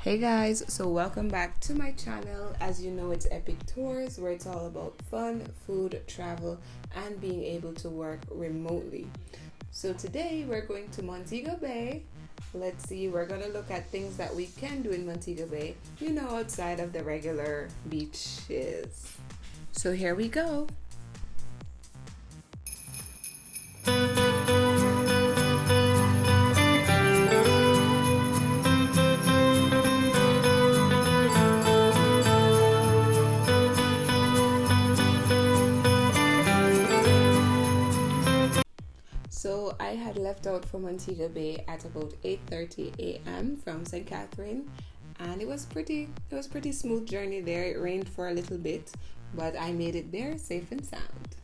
Hey guys, so welcome back to my channel. As you know, it's EpicTourzZ, where it's all about fun, food, travel, and being able to work remotely. So today we're going to Montego Bay. Let's see, we're going to look at things that we can do in Montego Bay, outside of the regular beaches. So here we go. So I had left out from Montego Bay at about 8:30 a.m. from St. Catherine, and it was pretty smooth journey there. It rained for a little bit, but I made it there safe and sound.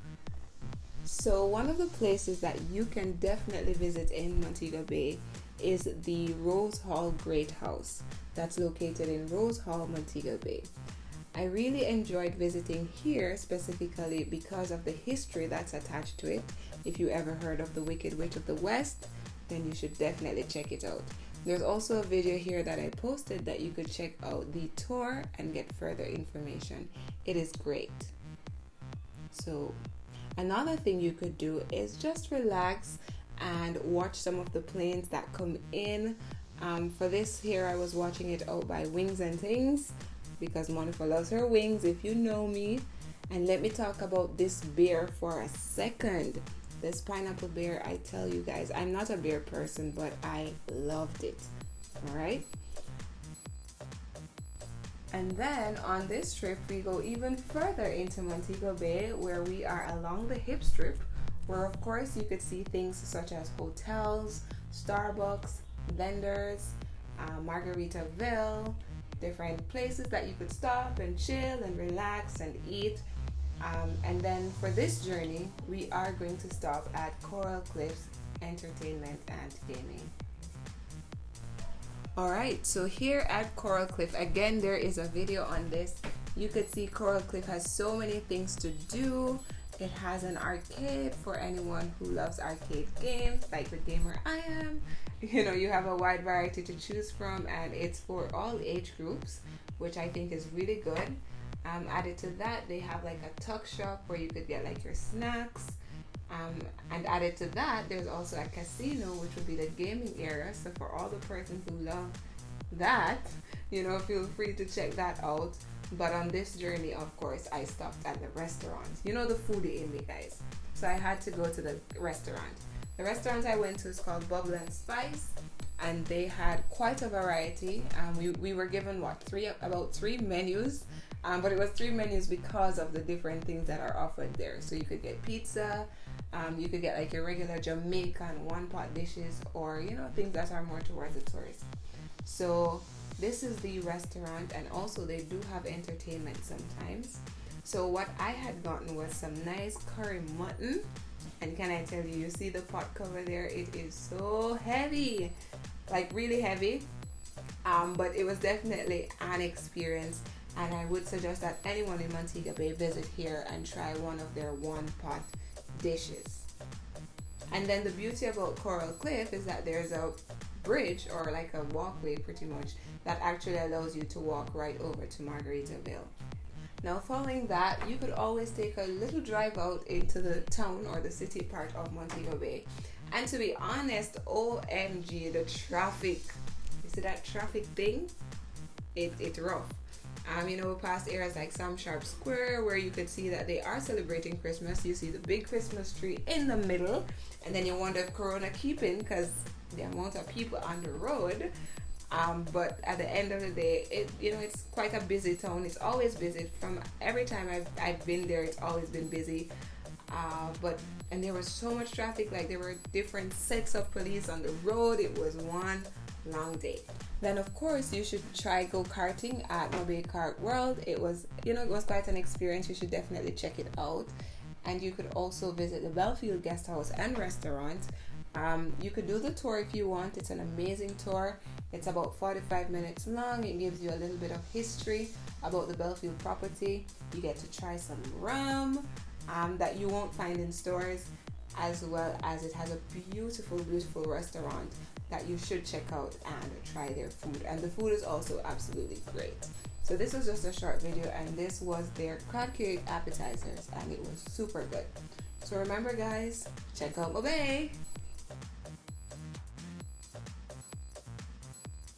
So one of the places that you can definitely visit in Montego Bay is the Rose Hall Great House that's located in Rose Hall, Montego Bay. I really enjoyed visiting here specifically because of the history that's attached to it. If you ever heard of the Wicked Witch of the West, then you should definitely check it out. There's also a video here that I posted that you could check out the tour and get further information. It is great. So another thing you could do is just relax and watch some of the planes that come in. For this here, I was watching it out by Wings and Things, because Monica loves her wings, if you know me. And let me talk about this beer for a second. This pineapple beer, I tell you guys, I'm not a beer person, but I loved it. All right. And then on this trip, we go even further into Montego Bay, where we are along the hip strip, where of course you could see things such as hotels, Starbucks, vendors, Margaritaville, different places that you could stop and chill and relax and eat. And then for this journey, we are going to stop at Coral Cliffs Entertainment and Gaming. Alright, so here at Coral Cliff, again, there is a video on this. You could see Coral Cliff has so many things to do. It has an arcade for anyone who loves arcade games, like the gamer I am. You have a wide variety to choose from, and it's for all age groups, which I think is really good. Added to that, they have like a tuck shop where you could get like your snacks. And added to that, there's also a casino, which would be the gaming area. So for all the persons who love that, feel free to check that out. But on this journey, of course, I stopped at the restaurant. The foodie in me, guys. So I had to go to the restaurant. The restaurant I went to is called Bubble and Spice, and they had quite a variety. We were given about three menus, but it was three menus because of the different things that are offered there. So you could get pizza, you could get like your regular Jamaican one-pot dishes, or things that are more towards the tourists. So this is the restaurant, and also they do have entertainment sometimes. So what I had gotten was some nice curry mutton. And can I tell you, you see the pot cover there? It is so heavy, like really heavy. But it was definitely an experience. And I would suggest that anyone in Montego Bay visit here and try one of their one-pot dishes. And then the beauty about Coral Cliff is that there's a bridge, or like a walkway pretty much, that actually allows you to walk right over to Margaritaville. Now following that, you could always take a little drive out into the town or the city part of Montego Bay. And to be honest, OMG, the traffic. You see that traffic thing? It's rough. Past areas like Sam Sharp Square, where you could see that they are celebrating Christmas. You see the big Christmas tree in the middle, and then you wonder if Corona keeping, because the amount of people on the road. But at the end of the day, it's quite a busy town. It's always busy. From every time I've been there, it's always been busy. And there was so much traffic. Like there were different sets of police on the road. It was one long day. Then of course you should try go-karting at Mobile Kart World. It was quite an experience. You should definitely check it out. And you could also visit the Belfield Guest House and Restaurant. You could do the tour if you want. It's an amazing tour. It's about 45 minutes long. It gives you a little bit of history about the Belfield property. You get to try some rum that you won't find in stores. as well as it has a beautiful restaurant that you should check out and try their food, and the food is also absolutely great. So this was just a short video, and this was their crab cake appetizers, and it was super good. So remember guys, check out my bay.